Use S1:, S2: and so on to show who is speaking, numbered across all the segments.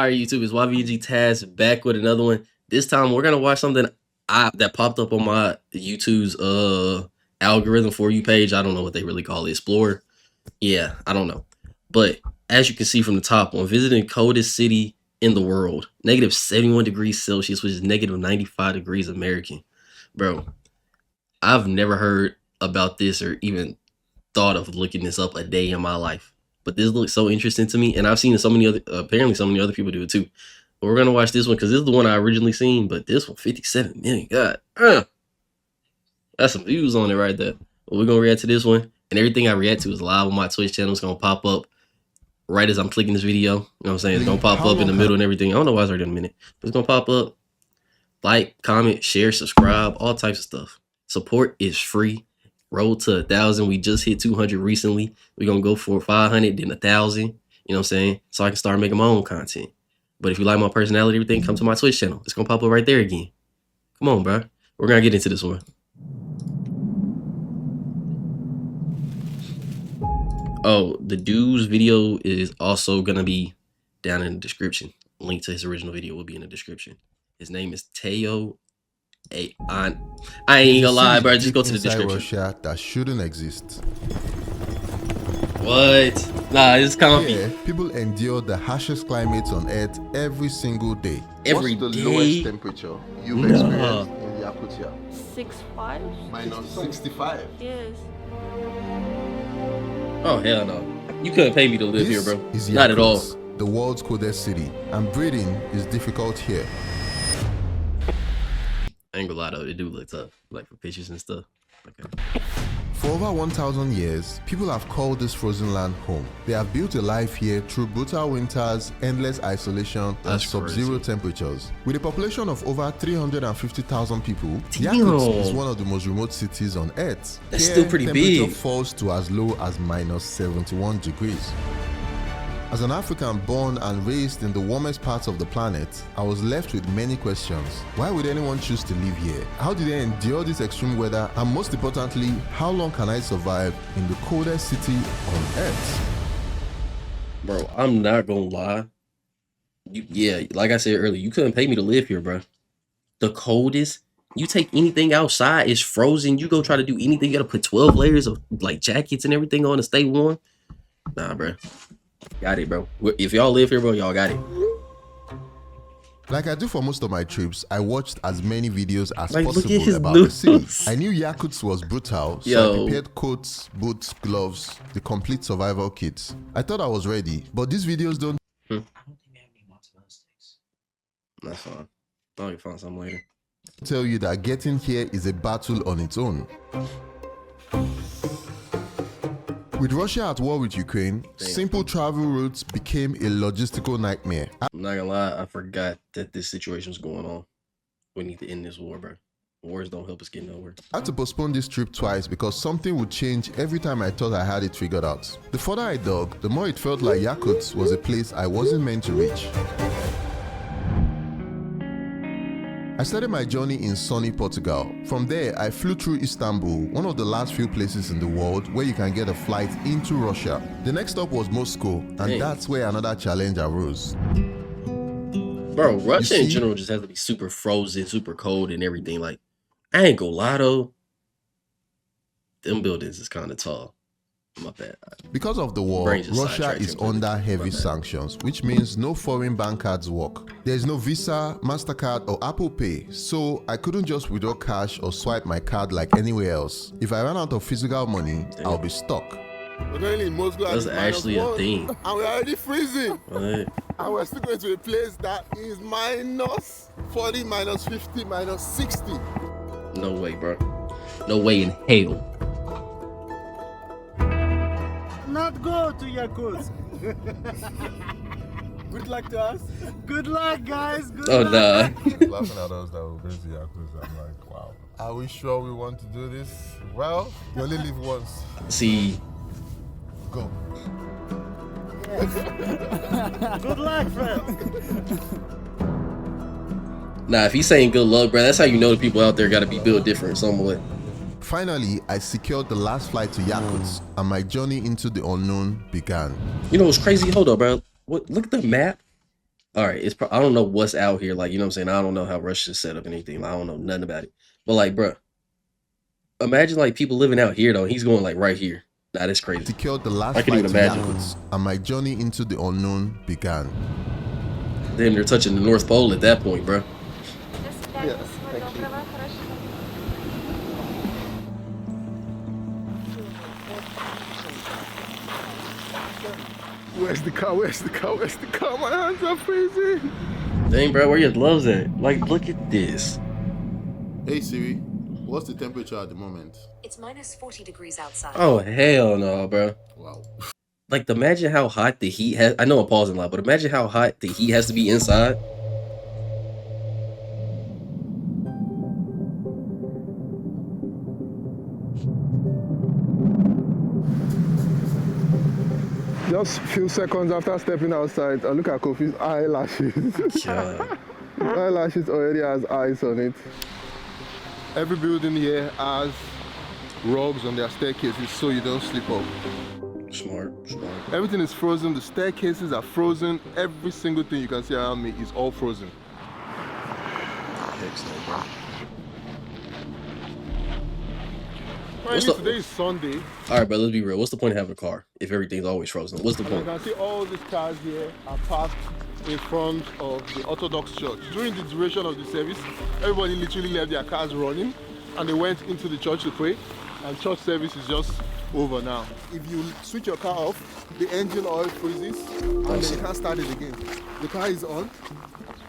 S1: Alright, YouTube, it's YVG Taz back with another one. This time we're gonna watch something that popped up on my YouTube's algorithm for you page. I don't know what they really call it. Explorer. Yeah, I don't know. But as you can see from the top one, visiting coldest city in the world, negative 71 degrees Celsius, which is negative 95 degrees American. Bro, I've never heard about this or even thought of looking this up a day in my life. But this looks so interesting to me, and I've seen so many other, apparently so many other people do it too. But we're gonna watch this one because this is the one I originally seen. But this one, 57 million, God, that's some views on it right there. But we're gonna react to this one, and everything I react to is live on my Twitch channel. It's gonna pop up right as I'm clicking this video. You know what I'm saying? It's gonna pop up in the middle and everything. I don't know why it's already in a minute, but it's gonna pop up. Like, comment, share, subscribe, all types of stuff. Support is free. Road to 1,000. We just hit 200 recently. We're gonna go for 500, then 1,000. You know what I'm saying? So I can start making my own content. But if you like my personality, everything, come to my Twitch channel. It's gonna pop up right there again. Come on, bro. We're gonna get into this one. Oh, the dude's video is also gonna be down in the description. Link to his original video will be in the description. His name is Teo. Hey, I ain't gonna lie, bro. Just go to the description.
S2: Russia that shouldn't exist.
S1: What? Nah, it's comfy.
S2: Here, people endure the harshest climates on Earth every single day.
S1: Every
S2: What's
S1: day?
S2: the lowest temperature you've experienced in Yakutia?
S3: 65?
S2: Minus 65.
S3: Yes.
S1: Oh, hell no. You couldn't pay me to live here, bro.
S2: Is
S1: Not at all.
S2: the world's coldest city, and breathing is difficult here.
S1: I ain't gonna lie though, it do look tough, like for pictures and stuff. Okay.
S2: For over 1,000 years, people have called this frozen land home. They have built a life here through brutal winters, endless isolation, and sub-zero temperatures. With a population of over 350,000 people, Yakutsk is one of the most remote cities on Earth.
S1: That's
S2: here,
S1: still pretty
S2: temperature
S1: big.
S2: falls to as low as minus 71 degrees. As an African born and raised in the warmest parts of the planet, I was left with many questions. Why would anyone choose to live here? How did they endure this extreme weather? And most importantly, how long can I survive in the coldest city on Earth?
S1: Bro, I'm not gonna lie. Yeah, like I said earlier, you couldn't pay me to live here, bro. The coldest, you take anything outside, it's frozen. You go try to do anything, you gotta put 12 layers of like jackets and everything on to stay warm. Nah, bro. Got it, bro. If y'all live here, bro, y'all got it.
S2: Like I do for most of my trips, I watched as many videos as
S1: Like,
S2: possible about the city. I knew Yakutsk was brutal, so I prepared coats, boots, gloves, the complete survival kit. I thought I was ready, but these videos don't
S1: I don't think we have any mozzarella sticks. That's fine. I'll find some later.
S2: tell you that getting here is a battle on its own. With Russia at war with Ukraine, simple travel routes became a logistical nightmare.
S1: I'm not gonna lie, I forgot that this situation was going on. We need to end this war, bro. Wars don't help us get nowhere.
S2: I had to postpone this trip twice because something would change every time I thought I had it figured out. The further I dug, the more it felt like Yakutsk was a place I wasn't meant to reach. I started my journey in sunny Portugal. From there, I flew through Istanbul, one of the last few places in the world where you can get a flight into Russia. The next stop was Moscow, and that's where another challenge arose.
S1: Bro, Russia in general just has to be super frozen, super cold and everything. Like, I ain't gonna lie though, them buildings is kind of tall. My bad.
S2: Because of the war, Russia is under heavy sanctions, which means no foreign bank cards work. There's no Visa, MasterCard or Apple Pay, so I couldn't just withdraw cash or swipe my card like anywhere else. If I ran out of physical money, I'll be stuck.
S4: We're going in Moscow.
S1: That's actually a thing.
S4: And we're already freezing.
S1: What?
S4: And we're still going to a place that is minus 40, minus 50, minus 60.
S1: No way, bro. No way in hell.
S5: Not go to Yakutsk. Good luck to us. Good luck, guys. Good luck.
S1: Nah.
S4: Laughing at us that we're going to Yakuza. I'm like, wow. Are we sure we want to do this? Well, you only live once.
S1: See.
S4: Go.
S5: Good luck, friend.
S1: Nah, if he's saying good luck, bro, that's how you know the people out there got to be built different somewhat.
S2: Finally, I secured the last flight to Yakutsk, and my journey into the unknown began.
S1: You know what's crazy? Hold up, bro. What? Look at the map. All right, I don't know what's out here. Like, you know what I'm saying? I don't know how Russia's set up and anything. I don't know nothing about it. But like, bro, imagine like people living out here though. He's going like right here. Nah, that's crazy.
S2: Secured the last
S1: I can
S2: flight
S1: even
S2: to
S1: imagine.
S2: Yakutsk, and my journey into the unknown began.
S1: Damn, they're touching the North Pole at that point, bro.
S4: Yeah, thank you. Where's the car? Where's the car? Where's the car? My hands are freezing.
S1: Dang, bro, where your gloves at? Like, look at this.
S2: Hey Siri, what's the temperature at the moment?
S3: It's minus 40 degrees outside.
S1: Oh hell no, bro.
S2: Wow.
S1: Like, imagine how hot the heat has. I know I'm pausing a lot, but imagine how hot the heat has to be inside.
S4: Just a few seconds after stepping outside, I look at Kofi's eyelashes.
S1: God.
S4: Eyelashes already has eyes on it. Every building here has rugs on their staircases so you don't slip up.
S1: Smart.
S4: Everything is frozen, the staircases are frozen, every single thing you can see around me is all frozen.
S1: Excellent, bro.
S4: Today is Sunday.
S1: All right, bro, let's be real. What's the point of having a car if everything's always frozen? What's the
S4: And you
S1: point?
S4: can see all these cars here are parked in front of the Orthodox Church. During the duration of the service, everybody literally left their cars running and they went into the church to pray, and church service is just over now. If you switch your car off, the engine oil freezes and then you can't start it again. The car is on,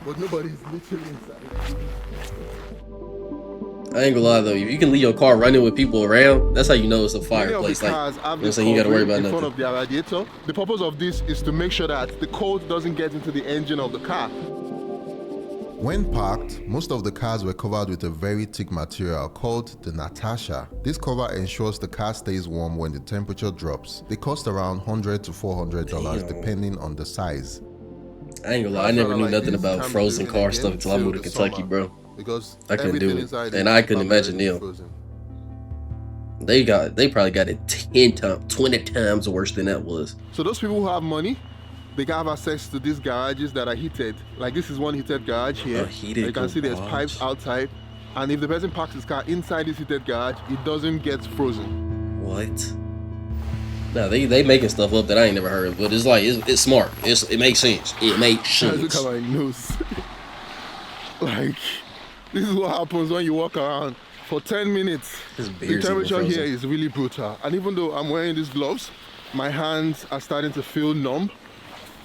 S4: but nobody is literally inside.
S1: I ain't gonna lie though, if you can leave your car running with people around, that's how you know it's a
S4: Many of
S1: fireplace.
S4: the
S1: Like,
S4: cars
S1: you
S4: have
S1: know what I'm
S4: this
S1: saying? You gotta worry about
S4: covering in front
S1: nothing.
S4: of their radiator. The purpose of this is to make sure that the cold doesn't get into the engine of the car.
S2: When parked, most of the cars were covered with a very thick material called the Natasha. This cover ensures the car stays warm when the temperature drops. They cost around $100 to $400 depending on the size.
S1: I ain't gonna lie, I never knew nothing about frozen car stuff until I moved to Kentucky, bro.
S2: Because
S1: I couldn't do it,
S2: inside
S1: and
S2: is
S1: I couldn't imagine
S2: permanently
S1: them.
S2: frozen.
S1: They probably got it 10 times, 20 times worse than that was.
S4: So those people who have money, they can have access to these garages that are heated. Like this is one heated garage here.
S1: A heated
S4: You can see there's
S1: garage.
S4: pipes outside. And if the person parks his car inside this heated garage, it doesn't get frozen.
S1: What? No, they making stuff up that I ain't never heard of, but it's like, it's smart. It makes sense. It makes
S4: Look
S1: sense.
S4: at my nose. Like, this is what happens when you walk around for 10 minutes.
S1: This
S4: The
S1: beer's even
S4: temperature here
S1: frozen.
S4: is really brutal. And even though I'm wearing these gloves, my hands are starting to feel numb.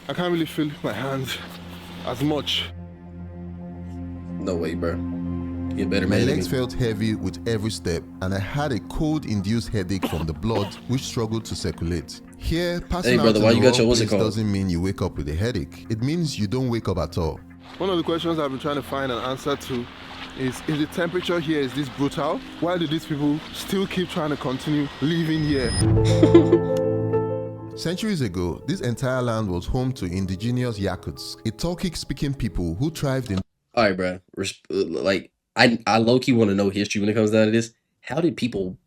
S4: I can't really feel my hands as much.
S1: No way, bro. Get better,
S2: My
S1: man.
S2: legs felt heavy with every step, and I had a cold-induced headache from the blood which struggled to circulate. Here, passing
S1: Hey, brother,
S2: out
S1: why
S2: in
S1: you
S2: the
S1: got your
S2: wrong
S1: what's it
S2: place
S1: called?
S2: doesn't mean you wake up with a headache. It means you don't wake up at all.
S4: One of the questions I've been trying to find an answer to is if the temperature here is this brutal, why do these people still keep trying to continue living here?
S2: Centuries ago, this entire land was home to indigenous Yakuts, a Turkic-speaking people who thrived in
S1: All right, bro. Like, I low-key want to know history when it comes down to this. How did people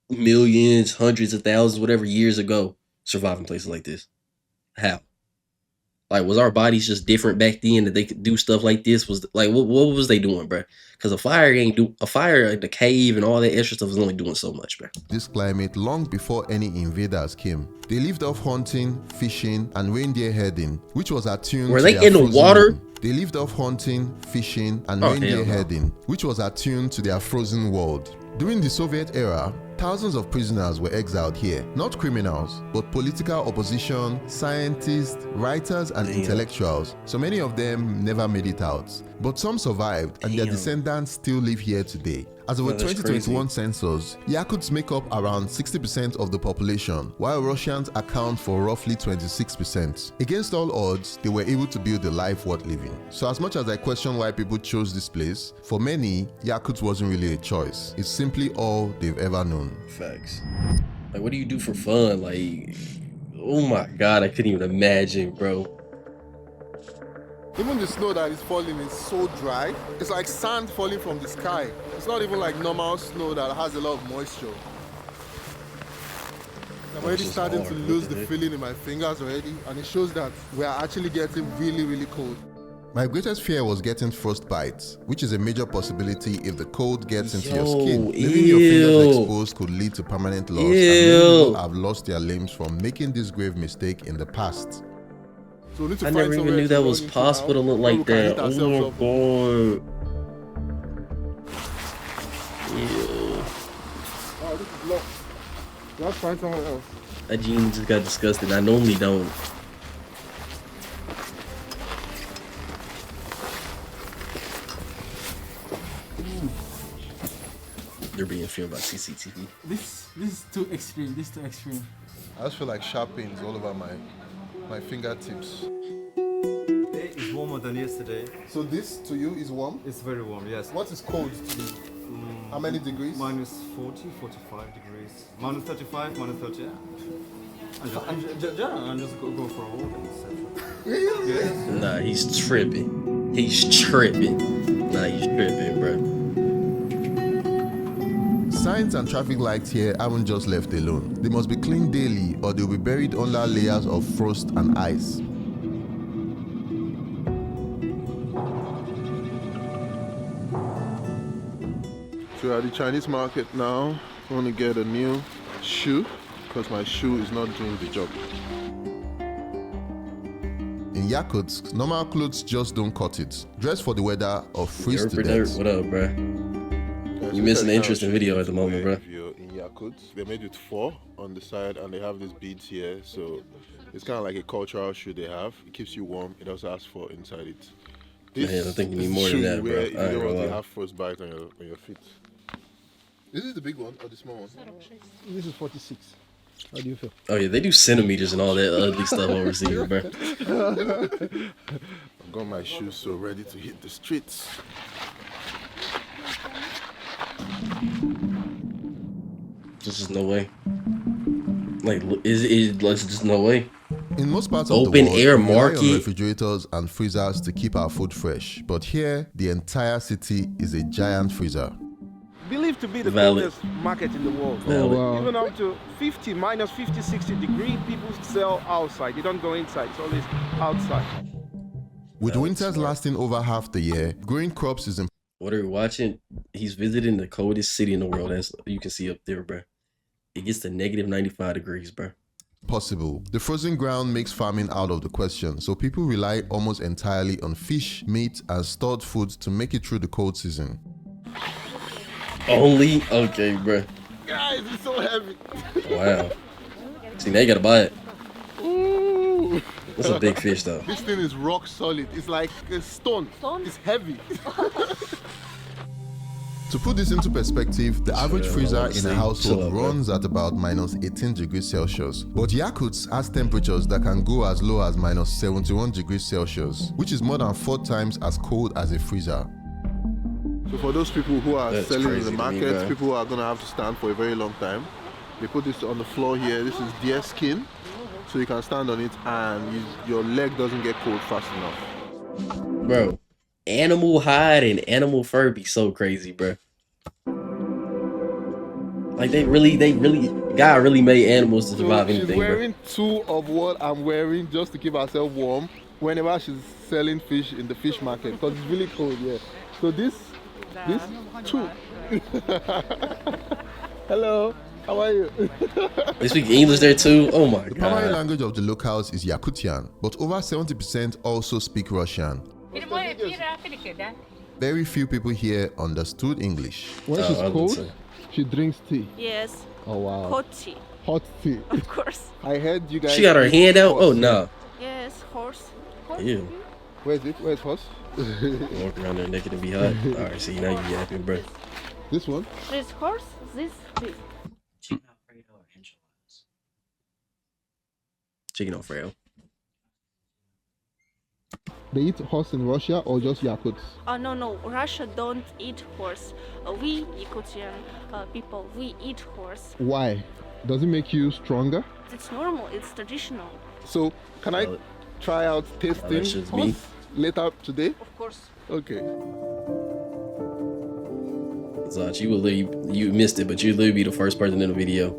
S1: millions, hundreds of thousands, whatever years ago survive in places like this? How? Like, was our bodies just different back then that they could do stuff like this? Was like, what was they doing, bro? Because a fire in the cave and all that extra stuff is only doing so much, bro.
S2: this climate long before any invaders came. They lived off hunting, fishing, and reindeer herding, which was attuned
S1: Were
S2: to
S1: they
S2: their
S1: in the
S2: frozen
S1: water?
S2: world. They lived off hunting, fishing, and
S1: Oh,
S2: reindeer
S1: hell no.
S2: herding, which was attuned to their frozen world. During the Soviet era, thousands of prisoners were exiled here. Not criminals, but political opposition, scientists, writers, and intellectuals. So many of them never made it out. But some survived, and their
S1: Damn.
S2: descendants still live here today. As of
S1: Oh,
S2: the
S1: that's
S2: 2021 census, Yakuts make up around 60% of the population, while Russians account for roughly 26%. Against all odds, they were able to build a life worth living. So as much as I question why people chose this place, for many, Yakuts wasn't really a choice. It's simply all they've ever known.
S1: Facts. Like, what do you do for fun? Like, oh my God, I couldn't even imagine, bro.
S4: Even the snow that is falling is so dry. It's like sand falling from the sky. It's not even like normal snow that has a lot of moisture. I'm already
S1: This is
S4: starting to
S1: hard.
S4: lose
S1: Look
S4: the
S1: at it.
S4: feeling in my fingers already, and it shows that we are actually getting really, really cold.
S2: My greatest fear was getting frostbite, which is a major possibility if the cold gets into your
S1: Yo,
S2: skin. Leaving your fingers
S1: ew.
S2: exposed could lead to permanent loss, and many people
S1: Ew.
S2: have lost their limbs from making this grave mistake in the past.
S4: So we need to
S1: I
S4: find
S1: never even
S4: somewhere
S1: knew
S4: to
S1: that
S4: run
S1: was
S4: into
S1: possible to
S4: now,
S1: look
S4: where we
S1: like
S4: can
S1: that.
S4: hit ourselves
S1: Oh
S4: up.
S1: my god. Ew.
S4: Oh, this is locked. Let's find somewhere else.
S1: That jean just got disgusted. I normally don't. They're being filmed by CCTV.
S5: This is too extreme. This is too extreme.
S2: I just feel like sharp pains all over my fingertips.
S6: Today is warmer than yesterday.
S4: So this to you is warm?
S6: It's very warm, yes.
S4: What is cold to you? How many degrees?
S6: Minus 40, 45 degrees. Minus 35, minus 30. Yeah. I'm just go for a walk and etc.
S1: Nah, he's tripping. He's tripping. Nah, he's tripping, bro.
S2: Signs and traffic lights here haven't just left alone. They must be cleaned daily or they'll be buried under layers of frost and ice.
S4: So we're at the Chinese market now. I want to get a new shoe because my shoe is not doing the job.
S2: In Yakutsk, normal clothes just don't cut it. Dress for the weather or freeze to death.
S1: What up, bro? You missing an interesting video at the moment, bro.
S4: You're in Yakutsk. They're made with 4 on the side and they have these beads here. So it's kind of like a cultural shoe they have. It keeps you warm. It also has 4 inside it.
S1: Man, I think you need
S4: is
S1: more
S4: the
S1: than
S4: shoe
S1: that,
S4: you
S1: bro.
S4: wear
S1: I
S4: if you
S1: ain't
S4: don't
S1: gonna
S4: want to
S1: lie.
S4: have frostbite on your feet. Is this the big one or the small one? This is 46. How do you feel?
S1: Oh yeah, they do centimeters and all that ugly stuff overseas, bro.
S4: I've got my shoes so ready to hit the streets.
S1: There's just no way. Like, there's just no way.
S2: In most parts of
S1: Open
S2: the world,
S1: air
S2: we rely on
S1: market.
S2: refrigerators and freezers to keep our food fresh. But here, the entire city is a giant freezer.
S7: Believed to be the
S1: Valid.
S7: coldest market in the world.
S1: Valid.
S7: Even up to 50, minus 50, 60 degree, people sell outside. They don't go inside. It's always outside.
S2: With
S1: That's
S2: winters
S1: smart.
S2: lasting over half the year, growing crops is
S1: What are you watching? He's visiting the coldest city in the world. As you can see up there, bro. It gets to negative 95 degrees, bro.
S2: impossible. The frozen ground makes farming out of the question, so people rely almost entirely on fish, meat, and stored foods to make it through the cold season.
S1: Only? Okay, bro.
S4: Guys, it's so heavy.
S1: Wow. See, now you gotta buy it.
S4: Ooh.
S1: That's a big fish, though.
S4: This thing is rock solid. It's like a stone. It's heavy.
S2: To put this into perspective, the average freezer in
S1: Chill
S2: a
S1: out,
S2: household
S1: bro.
S2: runs at about minus 18 degrees Celsius. But Yakutsk has temperatures that can go as low as minus 71 degrees Celsius, which is more than 4 times as cold as a freezer.
S4: So for those people who are
S1: That's
S4: selling in
S1: crazy
S4: the
S1: to me,
S4: market,
S1: bro.
S4: people who are going to have to stand for a very long time, they put this on the floor here. This is deer skin, so you can stand on it and your leg doesn't get cold fast enough.
S1: Bro, animal hide and animal fur be so crazy, bro. Like, God really made animals to survive
S4: So she's
S1: anything, bro.
S4: wearing 2 of what I'm wearing just to keep herself warm whenever she's selling fish in the fish market because it's really cold, yeah. So this 2. Hello, how are you?
S1: They speak English there too? Oh my
S2: The primary
S1: god.
S2: language of the locals is Yakutian, but over 70% also speak Russian. Very few people here understood English.
S4: When
S1: Oh,
S4: she's
S1: I was
S4: cold,
S1: gonna say.
S4: she drinks tea.
S8: Yes,
S4: Oh wow.
S8: hot tea,
S4: Hot tea.
S8: of course.
S4: I heard you guys.
S1: She got her
S4: eat
S1: hand out?
S4: horse.
S1: Oh no.
S8: Yes, horse.
S1: Ew.
S4: Where's it? Where's horse?
S1: Walk around there naked and be hot. Alright, see, now you yapping, bro.
S4: This one?
S8: This horse, this.
S1: Chicken Alfredo.
S4: They eat horse in Russia or just Yakuts?
S8: Oh no, Russia don't eat horse. We Yakutian people, we eat horse.
S4: Why? Does it make you stronger?
S8: It's normal. It's traditional.
S4: So can I try out tasting
S1: that shit's
S4: horse
S1: me.
S4: later today?
S8: Of course.
S4: Okay.
S1: Zach, you missed it, but you literally be the first person in the video.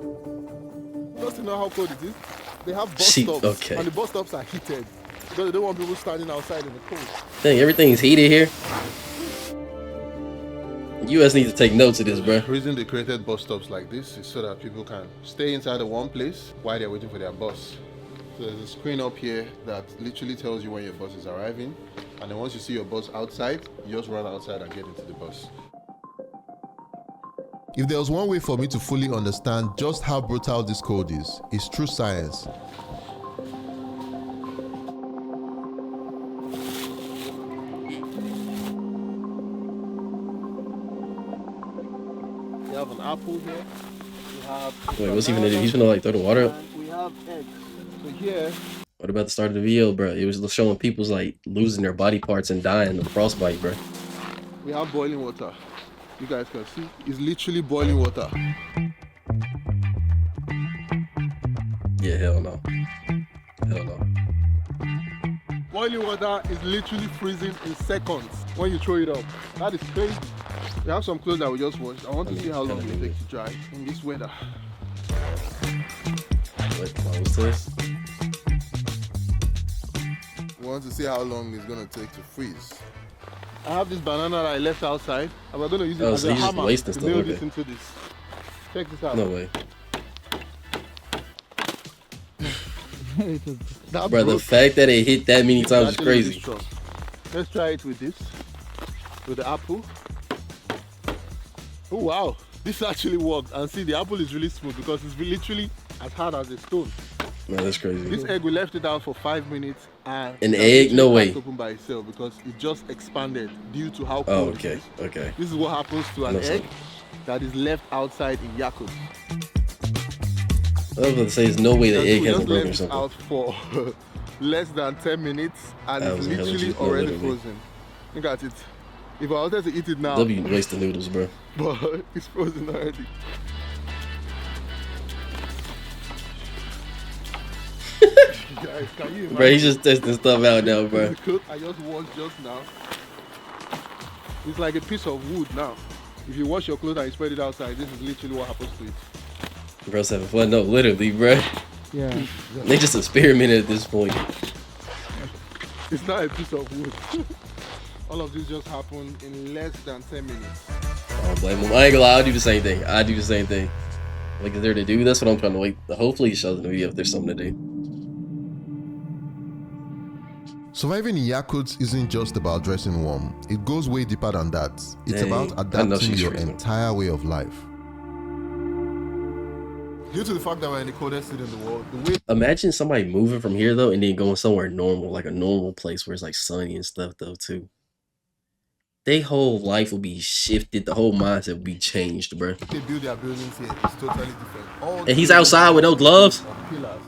S4: just to know how cold it is, they have bus
S1: Shit,
S4: stops,
S1: okay.
S4: and the bus stops are heated because they don't want people standing outside in the cold.
S1: Dang, everything's heated here. US needs to take notes of this, bro.
S2: The reason they created bus stops like this is so that people can stay inside the one place while they're waiting for their bus. So there's a screen up here that literally tells you when your bus is arriving, and then once you see your bus outside, you just run outside and get into the bus. If there was one way for me to fully understand just how brutal this cold is, it's through science.
S4: We have an apple here. We have.
S1: Wait, what's he gonna do? He's gonna like throw the water up?
S4: And we have eggs. So here,
S1: What about the start of the video, bro? It was showing people's like losing their body parts and dying of frostbite, bro.
S4: we have boiling water. You guys can see, it's literally boiling water.
S1: Yeah, hell no. Hell no.
S4: Boiling water is literally freezing in seconds when you throw it up. That is crazy. We have some clothes that we just washed. I want to see how long it takes to dry in this weather.
S1: What was this?
S2: We want to see how long it's going to take to freeze.
S4: I have this banana that I left outside, and we're going to use it
S1: Oh,
S4: as
S1: so
S4: a
S1: you just
S4: hammer
S1: wasting
S4: to
S1: stuff,
S4: nail
S1: okay.
S4: this into this. Check this out.
S1: No way.
S4: That
S1: Bro, the
S4: broke.
S1: fact that it hit that many times is
S4: Actually,
S1: crazy.
S4: this strong. Let's try it with this, with the apple. Oh wow, this actually worked. And see, the apple is really smooth because it's literally as hard as a stone.
S1: No, that's crazy.
S4: This egg, we left it out for 5 minutes, and
S1: An
S4: it
S1: egg? No
S4: actually
S1: way.
S4: cracked open by itself because it just expanded due to how
S1: Oh,
S4: cold it
S1: okay,
S4: is.
S1: okay.
S4: This is what happens to an
S1: No,
S4: egg
S1: sir.
S4: that is left outside in Yakut.
S1: I was about to say, there's no way the egg
S4: We
S1: hasn't
S4: just
S1: broken or
S4: left it
S1: something.
S4: out for less than 10 minutes, and
S1: That
S4: it's
S1: was hella
S4: literally
S1: legit, no,
S4: already
S1: literally.
S4: frozen. Look at it. If I wanted to eat it now,
S1: W waste the noodles, bro.
S4: but it's frozen already. Guys, can you imagine?
S1: Bro, he's just testing stuff out now, bro.
S4: The coat I just washed just now. It's like a piece of wood now. If you wash your clothes and you spread it outside, this is literally what happens to it.
S1: Bro's having fun. No, literally, bro.
S5: Yeah.
S1: They just experimented at this point.
S4: It's not a piece of wood. All of this just happened in less than 10 minutes.
S1: I don't blame him. I ain't gonna lie, I do the same thing. I do the same thing. Like, is there to do? That's what I'm trying to wait. Hopefully, it shows in the video if there's something to do.
S2: Surviving in Yakut isn't just about dressing warm. It goes way deeper than that. It's
S1: Dang,
S2: about
S1: I know
S2: adapting
S1: she's
S2: your
S1: freezing.
S2: entire way of life.
S4: Due to the fact that we're in the coldest city in the world, the way
S1: Imagine somebody moving from here, though, and then going somewhere normal, like a normal place where it's like sunny and stuff, though, too. Their whole life will be shifted. The whole mindset will be changed, bro.
S4: they build their buildings here is totally different. All
S1: And he's outside with no gloves.
S4: pillars.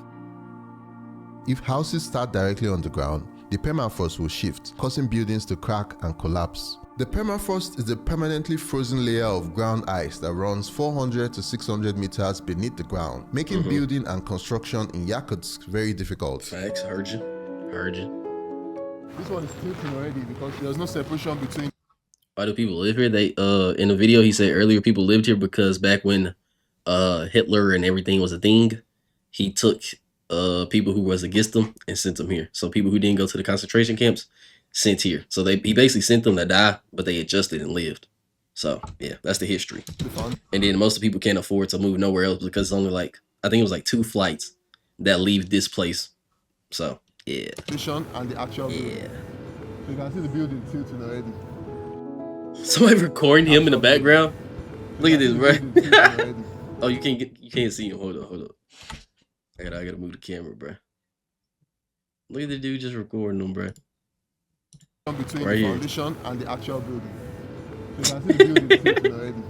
S2: If houses start directly on the ground, the permafrost will shift, causing buildings to crack and collapse. The permafrost is a permanently frozen layer of ground ice that runs 400 to 600 meters beneath the ground, making building and construction in Yakutsk very difficult.
S1: Facts, heard you. Heard you.
S4: This one is tilting already because there's no separation between.
S1: Why do people live here? They in the video he said earlier people lived here because back when Hitler and everything was a thing, he took people who was against them and sent them here. So people who didn't go to the concentration camps sent here. So he basically sent them to die, but they adjusted and lived. So yeah, that's the history. And then most of the people can't afford to move nowhere else because it's only like, I think it was like 2 flights that leave this place. So yeah.
S4: And the actual building.
S1: Yeah.
S4: So you can see the building tilting already.
S1: Somebody recording him in the background. Look at this, bro.
S4: Tilting already.
S1: Oh, you can't see him. Hold up. I gotta move the camera, bro. Look at the dude just recording them, bro.
S4: Between
S1: Right
S4: the
S1: here.
S4: foundation and the actual building. So you can see the building tilting already.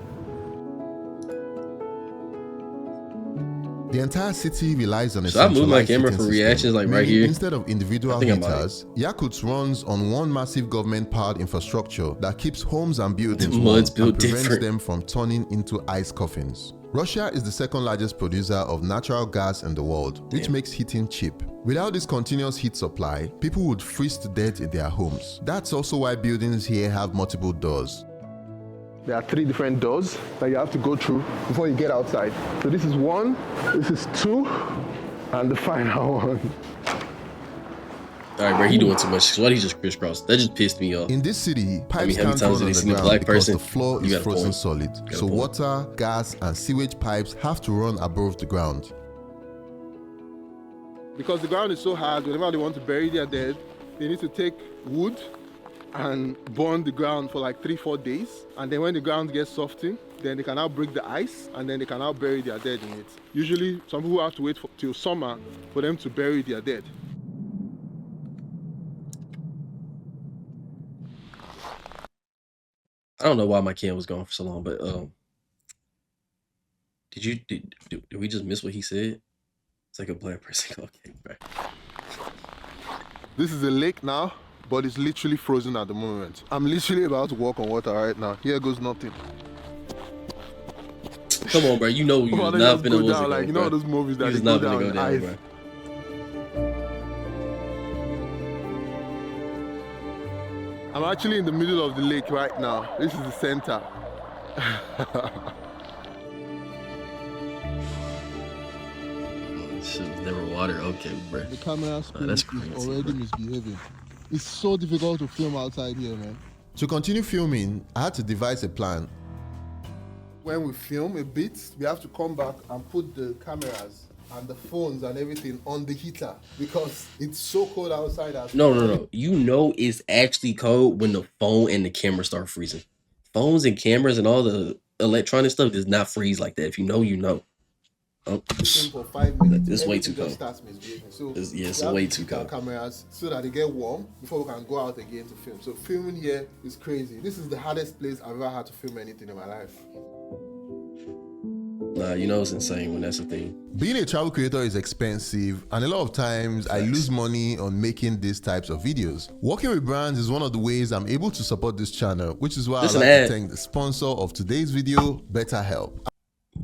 S2: The entire city relies on a
S1: Should I move my
S2: centralized
S1: camera
S2: heating
S1: for
S2: system,
S1: reactions, like, right
S2: meaning
S1: here?
S2: Instead of individual
S1: I think I might.
S2: heaters, Yakutsk runs on one massive government-powered infrastructure that keeps homes and buildings
S1: The
S2: warm
S1: mud's
S2: and
S1: built
S2: prevents
S1: different.
S2: them from turning into ice coffins. Russia is the second largest producer of natural gas in the world, which makes heating cheap. Without this continuous heat supply, people would freeze to death in their homes. That's also why buildings here have multiple doors.
S4: There are 3 different doors that you have to go through before you get outside. So this is 1, this is 2, and the final one.
S1: All right, bro, he doing too much. Why he just crisscross? That just pissed me off.
S2: In this city, pipes
S1: how many
S2: can't
S1: times
S2: run
S1: have they
S2: on the
S1: seen a
S2: ground
S1: black
S2: because
S1: person?
S2: the floor
S1: You
S2: is
S1: got a
S2: frozen
S1: point.
S2: solid.
S1: Got a
S2: So
S1: point.
S2: water, gas, and sewage pipes have to run above the ground.
S4: Because the ground is so hard, whenever they want to bury their dead, they need to take wood and burn the ground for like 3-4 days. And then when the ground gets softened, then they can now break the ice and then they can now bury their dead in it. Usually, some people have to wait till summer for them to bury their dead.
S1: I don't know why my cam was gone for so long, but did we just miss what he said? It's like a black person. Okay, bro.
S4: This is a lake now, but it's literally frozen at the moment. I'm literally about to walk on water right now. Here goes nothing.
S1: Come on, bro. You know you was not finna
S4: go down, like, you know all those movies that they go down in ice.
S1: bro.
S4: I'm actually in the middle of the lake right now. This is the center.
S1: Shit was never water. Okay, bro.
S4: The camera screen
S1: that's
S4: is
S1: crazy,
S4: already
S1: bro.
S4: misbehaving. It's so difficult to film outside here, man.
S2: To continue filming, I had to devise a plan.
S4: When we film a bit, we have to come back and put the cameras and the phones and everything on the heater because it's so cold outside.
S1: No. You know it's actually cold when the phone and the camera start freezing. Phones and cameras and all the electronic stuff does not freeze like that. If you know, you know. Oh,
S4: For 5 minutes.
S1: It's way
S4: everything
S1: too
S4: just
S1: cold.
S4: starts misbehaving. So
S1: It's
S4: we have
S1: way
S4: to
S1: too
S4: keep our
S1: cold.
S4: cameras so that they get warm before we can go out again to film. So filming here is crazy. This is the hardest place I've ever had to film anything in my life.
S1: Nah, you know it's insane when that's a thing.
S2: Being a travel creator is expensive, and a lot of times I lose money on making these types of videos. Working with brands is one of the ways I'm able to support this channel, which is why I'd like to thank the sponsor of today's video, BetterHelp.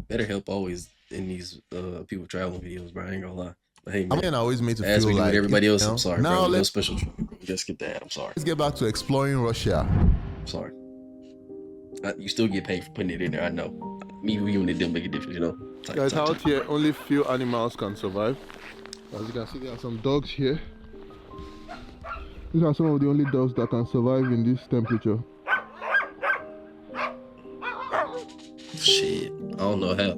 S1: BetterHelp always in these people traveling videos, bro. I ain't gonna lie. But hey, man,
S2: I mean, I always made to
S1: as
S2: feel
S1: we do
S2: like
S1: with everybody else,
S2: you know,
S1: I'm sorry,
S2: now
S1: bro. No
S2: let's
S1: special treatment, bro. Just get that. I'm sorry.
S2: get back to exploring Russia.
S1: I'm sorry. You still get paid for putting it in there. I know. Me, you, and it didn't make a difference, you know.
S4: Guys, out here, only few animals can survive. As you can see, there are some dogs here. These are some of the only dogs that can survive in this temperature.
S1: Shit, I don't know how.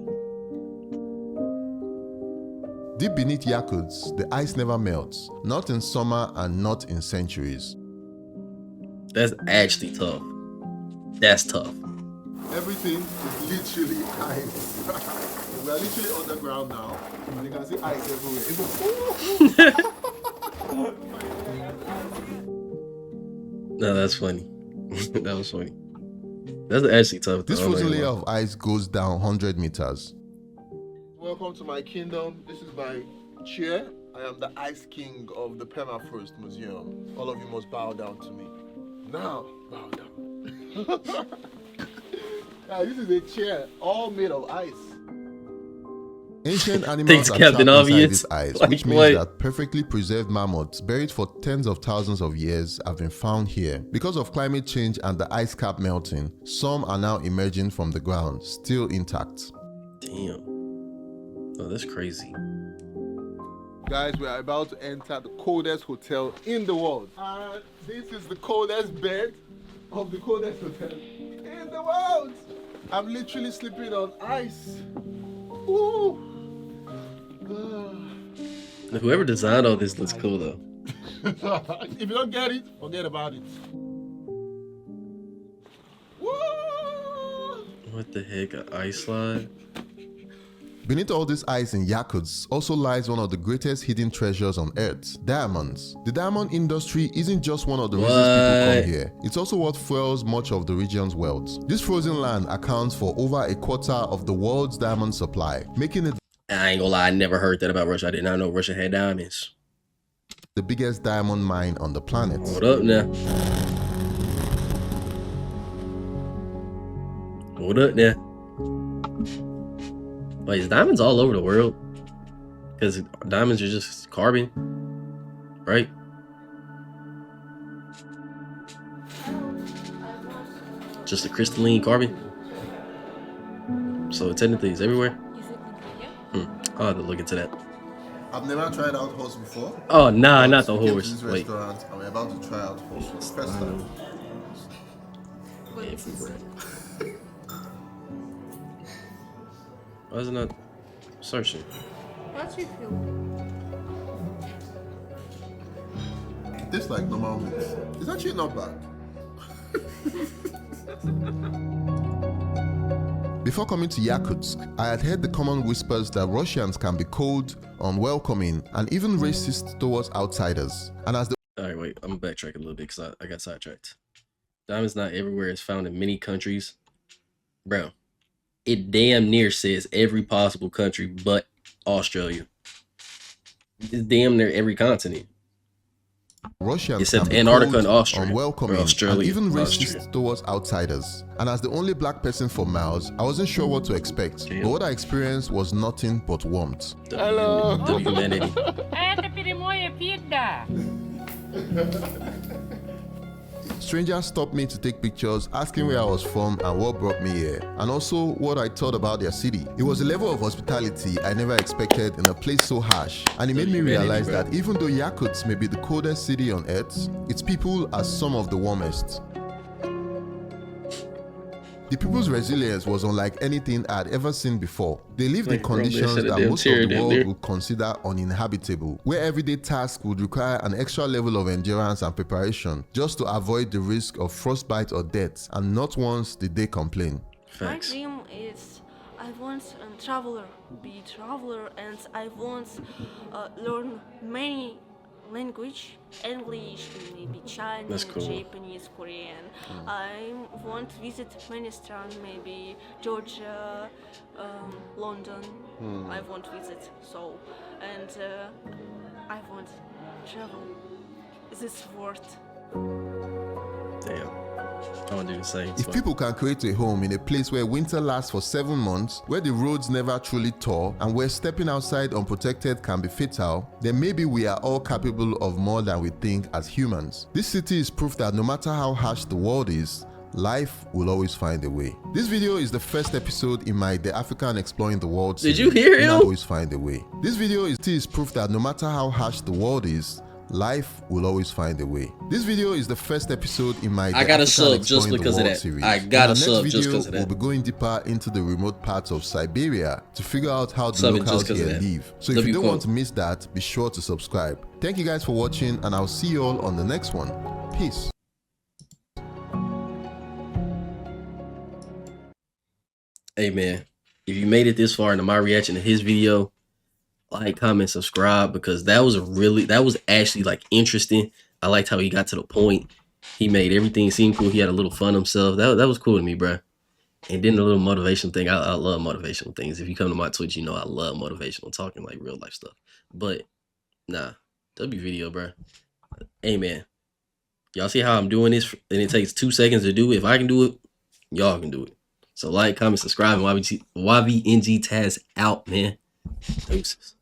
S2: Deep beneath Yakuts, the ice never melts, not in summer and not in centuries.
S1: That's actually tough. That's tough.
S4: Everything is literally ice. We are literally underground now, and you can see ice everywhere.
S1: No, that's funny. That was funny. That's actually tough.
S2: This frozen layer of ice goes down 100 meters.
S4: Welcome to my kingdom. This is my chair. I am the Ice King of the Permafrost Museum. All of you must bow down to me. Now, bow down. Now, this is a chair all made of ice.
S2: Ancient animals
S1: Thanks,
S2: are
S1: Captain
S2: trapped inside
S1: Obvious.
S2: this ice,
S1: Like,
S2: which means
S1: what?
S2: that perfectly preserved mammoths buried for tens of thousands of years have been found here. Because of climate change and the ice cap melting, some are now emerging from the ground, still intact.
S1: Damn. Oh, that's crazy.
S4: Guys, we are about to enter the coldest hotel in the world. And this is the coldest bed of the coldest hotel in the world. I'm literally sleeping on ice. Ooh.
S1: Whoever designed all this looks cool though.
S4: If you don't get it, forget about it. Woo!
S1: What the heck? An ice slide?
S2: Beneath all this ice in Yakuts also lies one of the greatest hidden treasures on earth, diamonds. The diamond industry isn't just one of the reasons people come here, it's also what fuels much of the region's wealth. This frozen land accounts for over a quarter of the world's diamond supply, making it
S1: I ain't gonna lie, I never heard that about Russia. I did not know Russia had diamonds.
S2: the biggest diamond mine on the planet.
S1: Hold up now. Hold up now. Wait, is diamonds all over the world? Because diamonds are just carbon, right? Just a crystalline carbon. So technically it's everywhere. I'll have to look into that.
S2: I've never tried out horse before.
S1: Oh nah,
S2: but
S1: not the
S2: we came to
S1: horse.
S2: this
S1: Wait.
S2: restaurant and we're about to try out horse for the first time.
S1: Everywhere. Why is it not searching?
S9: What's your feel?
S2: It tastes like normal meat. It's actually not bad. Before coming to Yakutsk, I had heard the common whispers that Russians can be cold, unwelcoming, and even racist towards outsiders. And as the
S1: Alright, wait, I'm gonna backtrack a little bit because I got sidetracked. Diamonds not everywhere is found in many countries. Bro, it damn near says every possible country but Australia. It's damn near every continent.
S2: Russians
S1: Except
S2: can be
S1: Antarctica
S2: cold,
S1: and Austria.
S2: unwelcoming,
S1: Or Australia,
S2: and even
S1: Austria.
S2: racist towards outsiders. And as the only black person for miles, I wasn't sure what to expect.
S1: Damn.
S2: But what I experienced was nothing but warmth.
S4: Hello.
S1: The humanity.
S2: Strangers stopped me to take pictures, asking where I was from and what brought me here, and also what I thought about their city. It was a level of hospitality I never expected in a place so harsh, and it made me realize that even though Yakutsk may be the coldest city on earth, its people are some of the warmest. The people's resilience was unlike anything I had ever seen before. They lived in
S1: Like, bro, they
S2: conditions
S1: should've
S2: that
S1: damn
S2: most of
S1: teared
S2: the
S1: in
S2: world
S1: there.
S2: would consider uninhabitable, where everyday tasks would require an extra level of endurance and preparation just to avoid the risk of frostbite or death, and not once did they complain.
S8: My
S1: Facts.
S8: dream is I want be traveler, and I want learn many language, English, maybe Chinese,
S1: That's cool.
S8: Japanese, Korean. I want to visit many strand, maybe Georgia, London. I want to visit so, and I want travel. This worth.
S1: Damn. I want to do the same.
S2: If people can create a home in a place where winter lasts for 7 months, where the roads never truly thaw, and where stepping outside unprotected can be fatal, then maybe we are all capable of more than we think as humans. This city is proof that no matter how harsh the world is, life will always find a way. This video is the first episode in my The African Exploring the World series.
S1: Did you hear him?
S2: Always find a way. This video is proof that no matter how harsh the world is, life will always find a way. This video is the first episode in my
S1: I got a
S2: African
S1: sub just
S2: Exploring the
S1: because of
S2: World
S1: that.
S2: series.
S1: I
S2: In
S1: got
S2: our
S1: a sub
S2: next
S1: just
S2: video,
S1: 'cause of that.
S2: we'll be going deeper into the remote parts of Siberia to figure out how the
S1: Sub it
S2: locals
S1: just 'cause of
S2: here
S1: that.
S2: live. So if you
S1: W
S2: don't
S1: quote.
S2: want to miss that, be sure to subscribe. Thank you guys for watching, and I'll see you all on the next one. Peace.
S1: Hey man, if you made it this far into my reaction to his video, like, comment, subscribe, because that was actually like interesting. I liked how he got to the point. He made everything seem cool. He had a little fun himself. That was cool to me, bro. And then the little motivational thing. I love motivational things. If you come to my Twitch, you know I love motivational talking, like real life stuff. But nah, W video, bro. Hey man, y'all see how I'm doing this, and it takes 2 seconds to do it. If I can do it, y'all can do it. So like, comment, subscribe, and YBNG Taz out, man. Deuces.